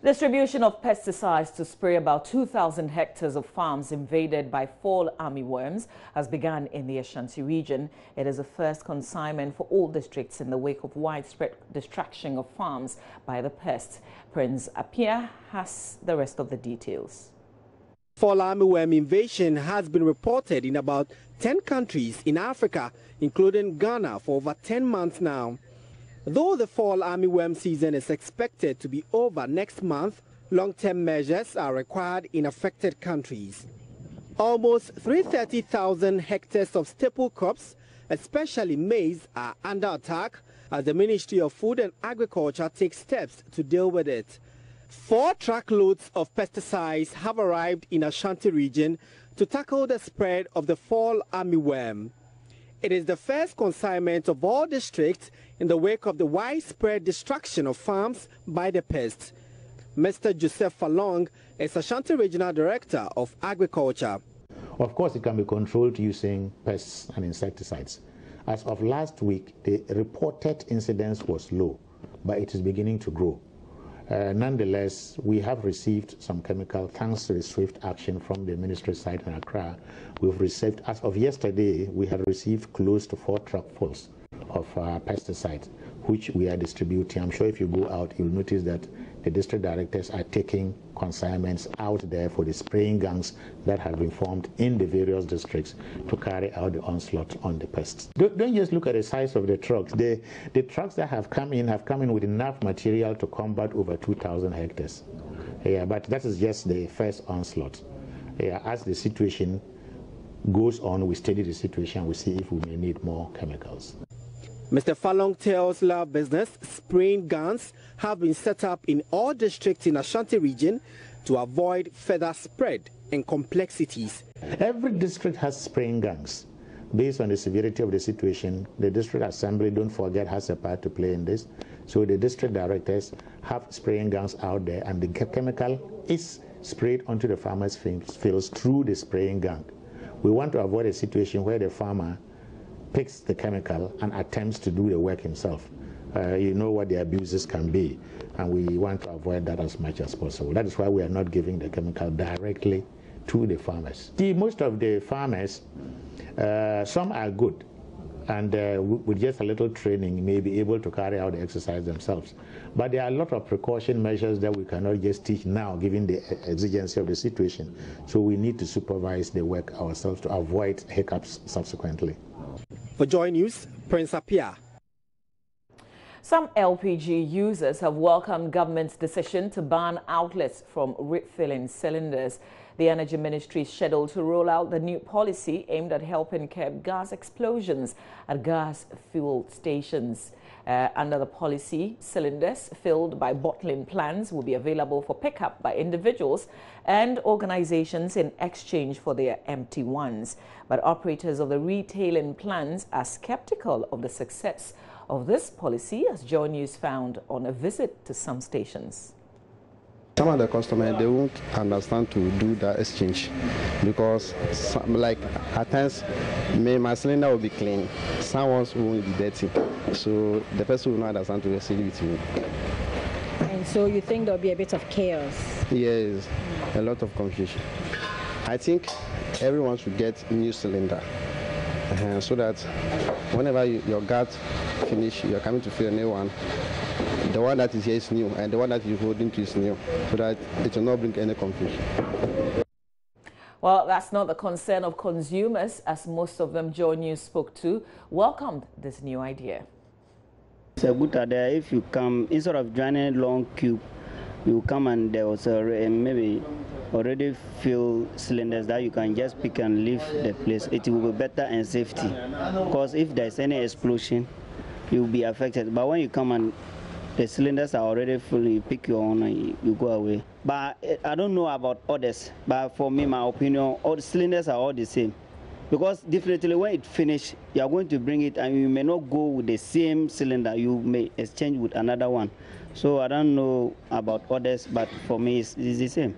Distribution of pesticides to spray about 2,000 hectares of farms invaded by fall armyworms has begun in the Ashanti region. It is the first consignment for all districts in the wake of widespread destruction of farms by the pests. Prince Apia has the rest of the details. Fall armyworm invasion has been reported in about 10 countries in Africa, including Ghana, for over 10 months now. Though the fall armyworm season is expected to be over next month, long-term measures are required in affected countries. Almost 330,000 hectares of staple crops, especially maize, are under attack as the Ministry of Food and Agriculture takes steps to deal with it. 4 truckloads of pesticides have arrived in Ashanti region to tackle the spread of the fall armyworm. It is the first consignment of all districts in the wake of the widespread destruction of farms by the pests. Mr. Joseph Falong is Ashanti Regional Director of Agriculture. Of course, it can be controlled using pests and insecticides. As of last week, the reported incidence was low, but it is beginning to grow. Nonetheless, we have received some chemical thanks to the swift action from the ministry side in Accra. We've received, as of yesterday, we had received close to 4 truckfuls of pesticides, which we are distributing. I'm sure if you go out, you'll notice that the district directors are taking consignments out there for the spraying gangs that have been formed in the various districts to carry out the onslaught on the pests. Don't just look at the size of the trucks. The trucks that have come in with enough material to combat over 2,000 hectares. Yeah, but that is just the first onslaught. Yeah, as the situation goes on, we study the situation, we see if we may need more chemicals. Mr. Falong tells Love Business spraying guns have been set up in all districts in Ashanti region to avoid further spread and complexities. Every district has spraying guns. Based on the severity of the situation, the district assembly, don't forget, has a part to play in this. So the district directors have spraying guns out there, and the chemical is sprayed onto the farmers' fields through the spraying gun. We want to avoid a situation where the farmer picks the chemical and attempts to do the work himself. You know what the abuses can be, and we want to avoid that as much as possible. That is why we are not giving the chemical directly to the farmers. See, most of the farmers, some are good, and with just a little training may be able to carry out the exercise themselves. But there are a lot of precaution measures that we cannot just teach now, given the exigency of the situation. So we need to supervise the work ourselves to avoid hiccups subsequently. For Joy News, Prince Apia. Some LPG users have welcomed government's decision to ban outlets from refilling cylinders. The Energy Ministry is scheduled to roll out the new policy aimed at helping curb gas explosions at gas fuel stations. Under the policy, cylinders filled by bottling plants will be available for pickup by individuals and organizations in exchange for their empty ones. But operators of the retailing plants are skeptical of the success of this policy, as Joy News found on a visit to some stations. Some of the customers, they won't understand to do that exchange because like at times my cylinder will be clean, someone's will be dirty, so the person will not understand to exchange with me. And so you think there'll be a bit of chaos? Yes, a lot of confusion. I think everyone should get a new cylinder so that whenever your gas finish, you're coming to fill a new one. The one that is here is new, and the one that you're holding to is new, so that it will not bring any confusion. Well, that's not the concern of consumers, as most of them Joy News spoke to welcomed this new idea. It's a good idea. If you come, instead of joining long queue, you come and there was maybe already filled cylinders that you can just pick and leave the place. It will be better and safety, because if there's any explosion, you'll be affected. But when you come and the cylinders are already full, you pick your own and you go away. But I don't know about others, but for me, my opinion, all the cylinders are all the same. Because definitely when it finishes, you are going to bring it and you may not go with the same cylinder, you may exchange with another one. So I don't know about others, but for me it's the same.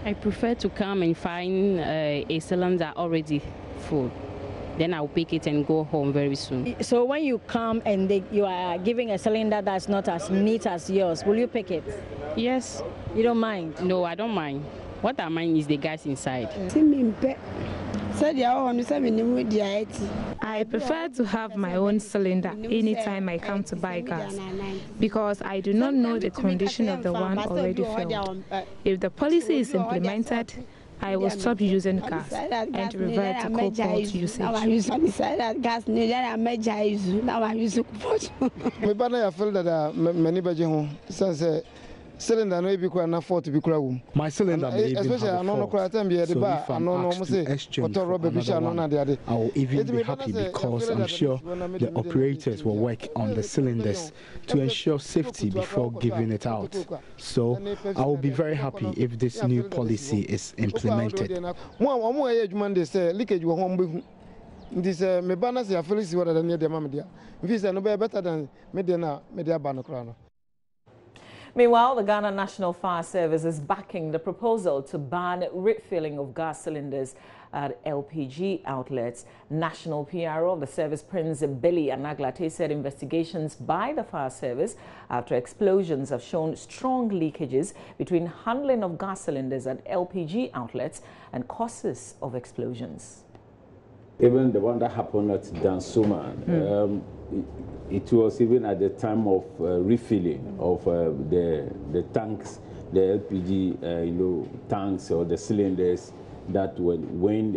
I prefer to come and find a cylinder already full. then I'll pick it and go home very soon. So when you come and you are giving a cylinder that's not as neat as yours, will you pick it? Yes. You don't mind? No, I don't mind. What I mind is the gas inside. I prefer to have my own cylinder anytime I come to buy gas because I do not know the condition of the one already filled. If the policy is implemented, I will stop using gas and revert to cobalt usage. Cylinder no be quite enough to be crowd. My cylinder may even have a fault, so if I'm asked to exchange for another one, I will even be happy because I'm sure the operators will work on the cylinders to ensure safety before giving it out. So I will be very happy if this new policy is implemented. This me banner say Felix what than the mamma. If no better than media banner. Meanwhile, the Ghana National Fire Service is backing the proposal to ban refilling of gas cylinders at LPG outlets. National PRO of the service, Prince Billy Anaglate, said investigations by the fire service after explosions have shown strong leakages between handling of gas cylinders at LPG outlets and causes of explosions. Even the one that happened at Dansuman, it was even at the time of refilling of the tanks, the LPG tanks or the cylinders, that when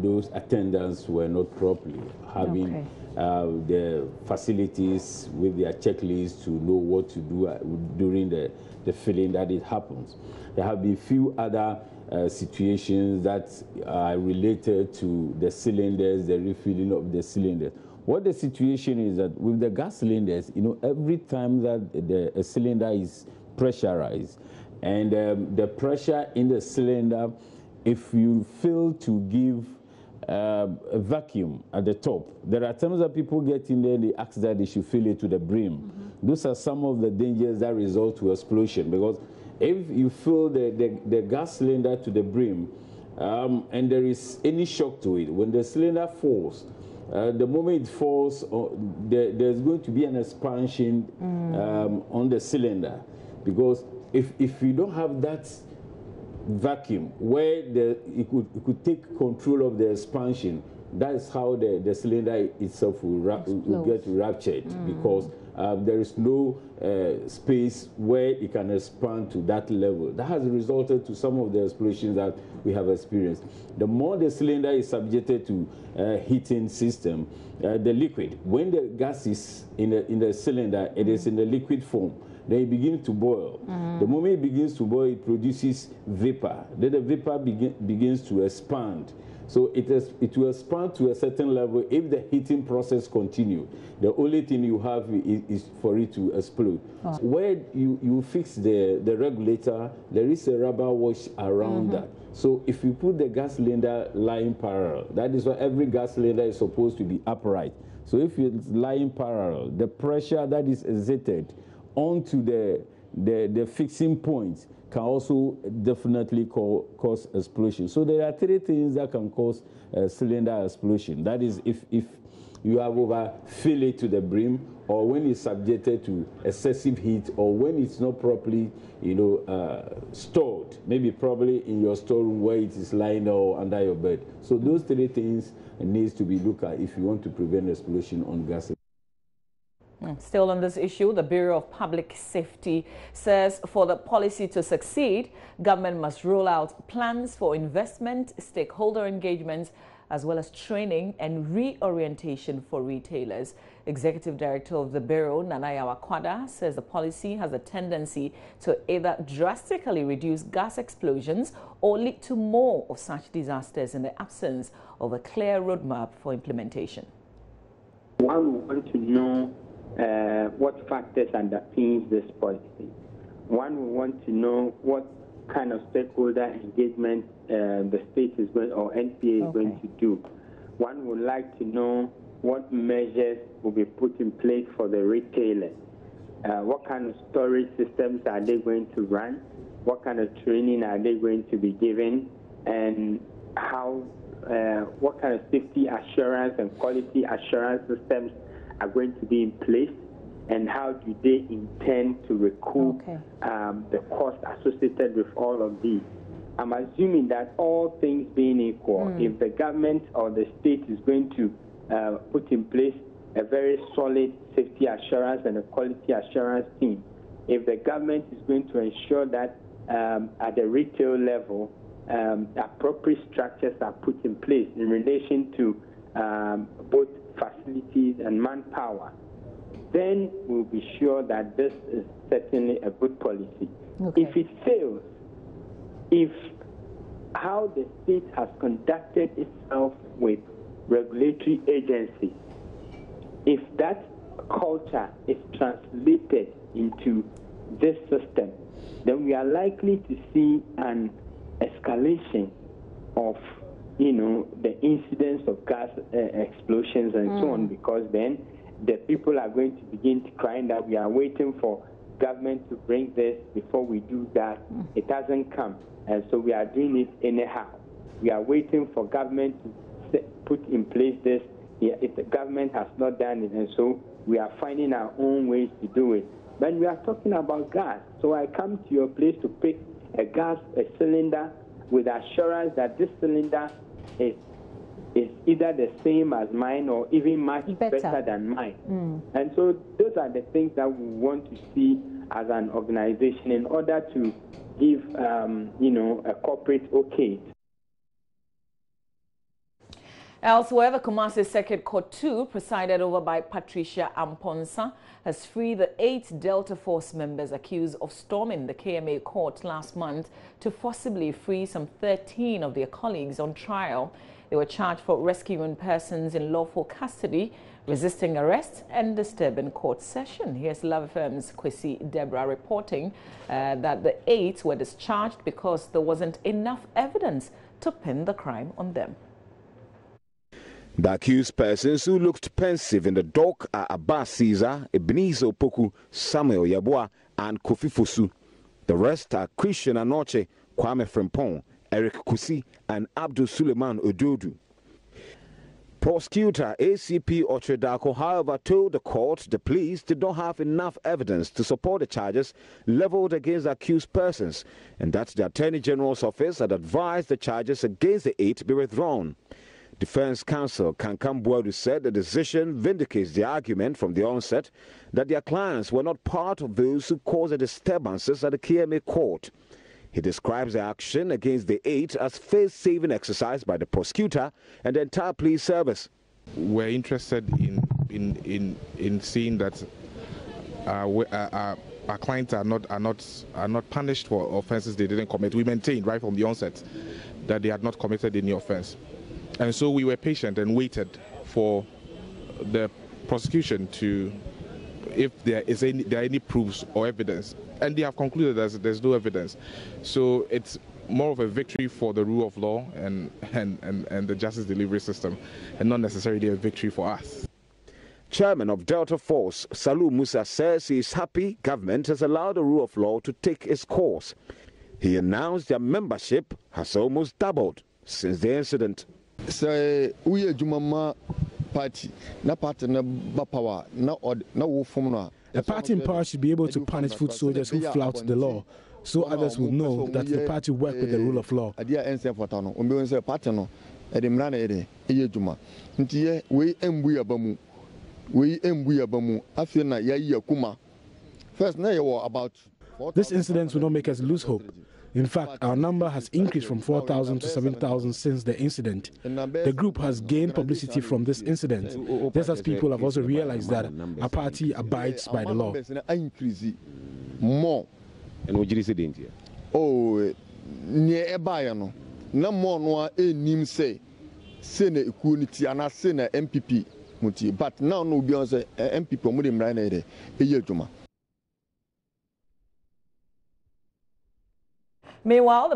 those attendants were not properly having the facilities with their checklists to know what to do during the filling, that it happens. There have been few other situations that are related to the cylinders, the refilling of the cylinders. What the situation is that with the gas cylinders, every time that a cylinder is pressurized and the pressure in the cylinder, if you fail to give a vacuum at the top, there are times that people get in there, they ask that they should fill it to the brim. Those are some of the dangers that result to explosion, because if you fill the gas cylinder to the brim and there is any shock to it, when the cylinder falls, the moment it falls, there's going to be an expansion on the cylinder, because if you don't have that vacuum where it could take control of the expansion, that is how the cylinder itself will get ruptured, because there is no space where it can expand to that level. That has resulted to some of the explosions that we have experienced. The more the cylinder is subjected to heating system, the liquid, when the gas is in the cylinder, it is in the liquid form. Then it begins to boil. The moment it begins to boil, it produces vapor. Then the vapor begins to expand. So it will expand to a certain level. If the heating process continues, the only thing you have is for it to explode. Where you fix the regulator, there is a rubber wash around that. So if you put the gas cylinder lying parallel, that is why every gas cylinder is supposed to be upright. So if it's lying parallel, the pressure that is exerted onto the fixing points can also definitely cause explosion. So there are three things that can cause cylinder explosion. That is if you have overfill it to the brim, or when it's subjected to excessive heat, or when it's not properly stored, maybe probably in your storeroom where it is lying or under your bed. So those three things needs to be looked at if you want to prevent explosion on gas. Still on this issue, the Bureau of Public Safety says for the policy to succeed, government must roll out plans for investment, stakeholder engagement, as well as training and reorientation for retailers. Executive Director of the Bureau, Nanaya Wakwada, says the policy has a tendency to either drastically reduce gas explosions or lead to more of such disasters in the absence of a clear roadmap for implementation. One would want to know what factors underpins this policy. One will want to know what kind of stakeholder engagement the state is going, or NPA is going to do. One would like to know what measures will be put in place for the retailers. What kind of storage systems are they going to run? What kind of training are they going to be given? And how what kind of safety assurance and quality assurance systems are going to be in place, and how do they intend to recoup the cost associated with all of these. I'm assuming that all things being equal, if the government or the state is going to put in place a very solid safety assurance and a quality assurance team, if the government is going to ensure that at the retail level, appropriate structures are put in place in relation to both facilities and manpower, then we'll be sure that this is certainly a good policy. If it fails, if how the state has conducted itself with regulatory agencies, if that culture is translated into this system, then we are likely to see an escalation of, the incidence of gas explosions and so on, because then the people are going to begin to cry that we are waiting for government to bring this before we do that. It hasn't come, and so we are doing it anyhow. We are waiting for government to put in place this. If the government has not done it, and so we are finding our own ways to do it. But we are talking about gas. So I come to your place to pick a cylinder with assurance that this cylinder is either the same as mine or even much better than mine. And so those are the things that we want to see as an organization in order to give, a corporate okay. Elsewhere, the Kumasi Circuit Court 2, presided over by Patricia Amponsa, has freed the 8 Delta Force members accused of storming the KMA court last month to forcibly free some 13 of their colleagues on trial. They were charged for rescuing persons in lawful custody, resisting arrest, and disturbing court session. Here's Love FM's Kwesi Deborah reporting that the 8 were discharged because there wasn't enough evidence to pin the crime on them. The accused persons who looked pensive in the dock are Abbas Caesar, Ebenezer Opoku, Samuel Yabua, and Kofi Fosu. The rest are Christian Anoche, Kwame Frimpong, Eric Kusi, and Abdul Suleiman Ododu. Prosecutor ACP Ochedako, however, told the court the police did not have enough evidence to support the charges leveled against the accused persons, and that the Attorney General's office had advised the charges against the 8 be withdrawn. Defense counsel Kankam Buadu said the decision vindicates the argument from the onset that their clients were not part of those who caused the disturbances at the KMA court. He describes the action against the 8 as face-saving exercise by the prosecutor and the entire police service. We're interested in seeing that our clients are not punished for offenses they didn't commit. We maintained right from the onset that they had not committed any offense. And so we were patient and waited for the prosecution to, if there are any proofs or evidence, and they have concluded that there's no evidence. So it's more of a victory for the rule of law and the justice delivery system, and not necessarily a victory for us. Chairman of Delta Force, Salu Musa, says he is happy government has allowed the rule of law to take its course. He announced their membership has almost doubled since the incident. Say we a Jumama party, na party na bapawa, na wo form. The party in power should be able to punish foot soldiers who flout the law, so others will know that the party works with the rule of law. This incident will not make us lose hope. In fact, our number has increased from 4,000 to 7,000 since the incident. The group has gained publicity from this incident, just as people have also realized that our party abides by the law. More. And what did you say? Oh, near Ebayano. No more no name say Sene Equality and I Sene MPP Muti, but now no beyond MPP Mudim Rane a year Juma. Meanwhile, the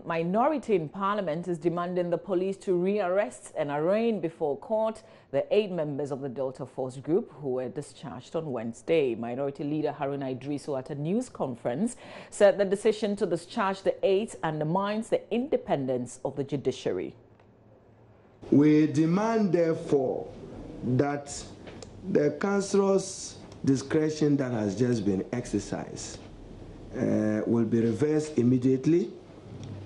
minority in Parliament is demanding the police to rearrest and arraign before court the 8 members of the Delta Force group who were discharged on Wednesday. Minority leader Haruna Idrisu at a news conference said the decision to discharge the 8 undermines the independence of the judiciary. We demand, therefore, that the councillor's discretion that has just been exercised will be reversed immediately,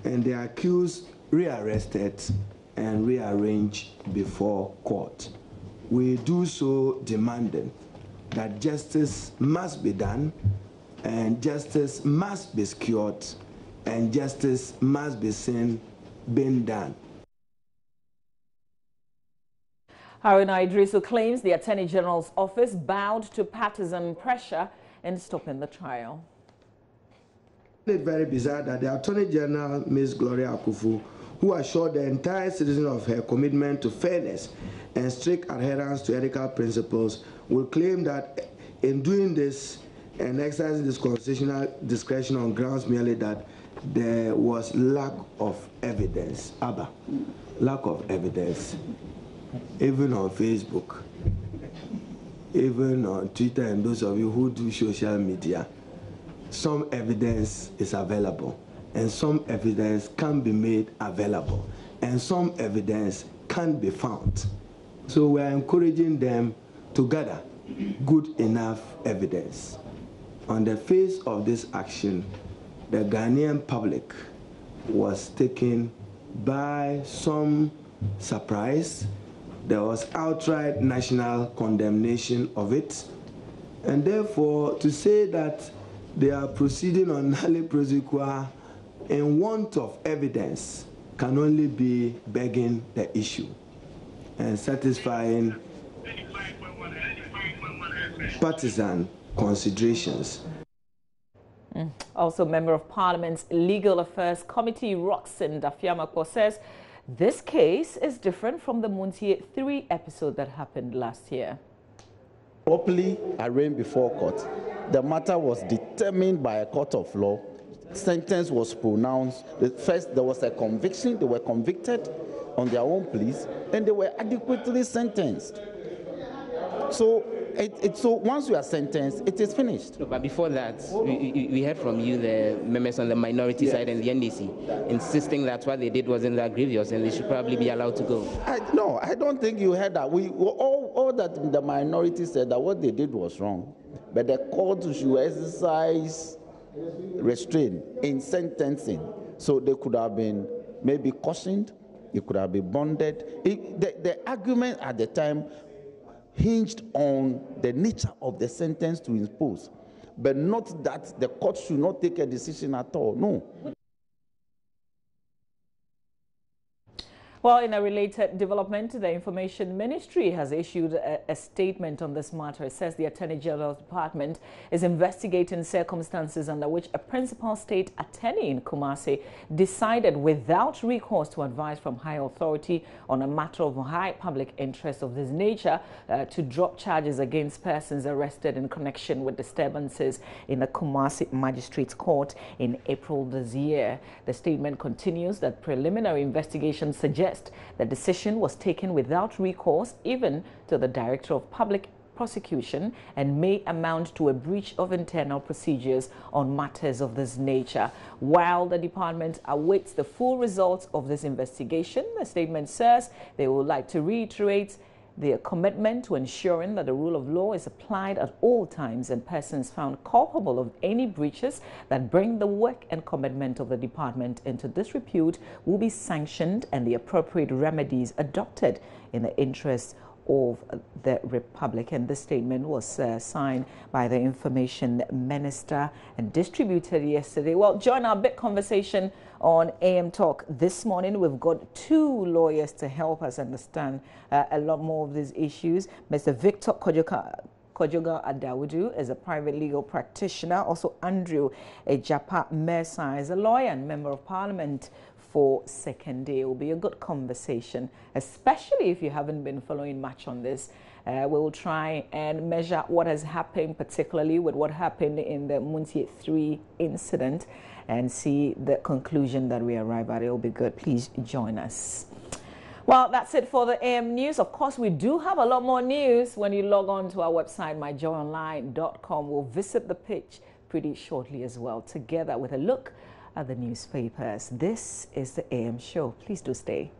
and the accused rearrested and rearranged before court. We do so demanding that justice must be done, and justice must be secured, and justice must be seen being done. Haruna Idrisu claims the Attorney General's office bowed to partisan pressure in stopping the trial. It's very bizarre that the Attorney General, Ms. Gloria Akufu, who assured the entire citizen of her commitment to fairness and strict adherence to ethical principles, will claim that in doing this and exercising this constitutional discretion on grounds merely that there was lack of evidence. Lack of evidence. Even on Facebook, even on Twitter, and those of you who do social media, some evidence is available, and some evidence can be made available, and some evidence can be found. So we are encouraging them to gather good enough evidence. On the face of this action, the Ghanaian public was taken by some surprise. There was outright national condemnation of it, and therefore to say that they are proceeding on nale prosequa in want of evidence can only be begging the issue and satisfying partisan considerations. Also, Member of Parliament's Legal Affairs Committee, Roxanne Dafiamako, says this case is different from the Muntie 3 episode that happened last year. Properly arraigned before court, the matter was determined by a court of law. Sentence was pronounced. First, there was a conviction. They were convicted on their own pleas, and they were adequately sentenced. So, so once you are sentenced, it is finished. No, but before that, we heard from you, the members on the minority side and the NDC, insisting that what they did wasn't that grievous and they should probably be allowed to go. No, I don't think you heard that. All that the minority said that what they did was wrong, but the court should exercise restraint in sentencing. So they could have been maybe cautioned, it could have been bonded. The argument at the time hinged on the nature of the sentence to impose, but not that the court should not take a decision at all. No. Well, in a related development, the Information Ministry has issued a statement on this matter. It says the Attorney General's Department is investigating circumstances under which a principal state attorney in Kumasi decided without recourse to advice from high authority on a matter of high public interest of this nature to drop charges against persons arrested in connection with disturbances in the Kumasi Magistrates Court in April this year. The statement continues that preliminary investigations suggest the decision was taken without recourse even to the Director of Public Prosecution and may amount to a breach of internal procedures on matters of this nature. While the department awaits the full results of this investigation, the statement says they would like to reiterate their commitment to ensuring that the rule of law is applied at all times and persons found culpable of any breaches that bring the work and commitment of the department into disrepute will be sanctioned and the appropriate remedies adopted in the interest of the Republic. And this statement was signed by the Information Minister and distributed yesterday. Well, join our big conversation on AM Talk this morning. We've got 2 lawyers to help us understand a lot more of these issues. Mr. Victor Kojoga Adawudu is a private legal practitioner. Also, Andrew Ejapa Mersa is a lawyer and Member of Parliament for Second Day. It will be a good conversation, especially if you haven't been following much on this. We'll try and measure what has happened, particularly with what happened in the Muntie 3 incident, and see the conclusion that we arrive at. It will be good. Please join us. Well, that's it for the AM News. Of course, we do have a lot more news when you log on to our website, myjoyonline.com. We'll visit the page pretty shortly as well, together with a look at the newspapers. This is the AM Show. Please do stay.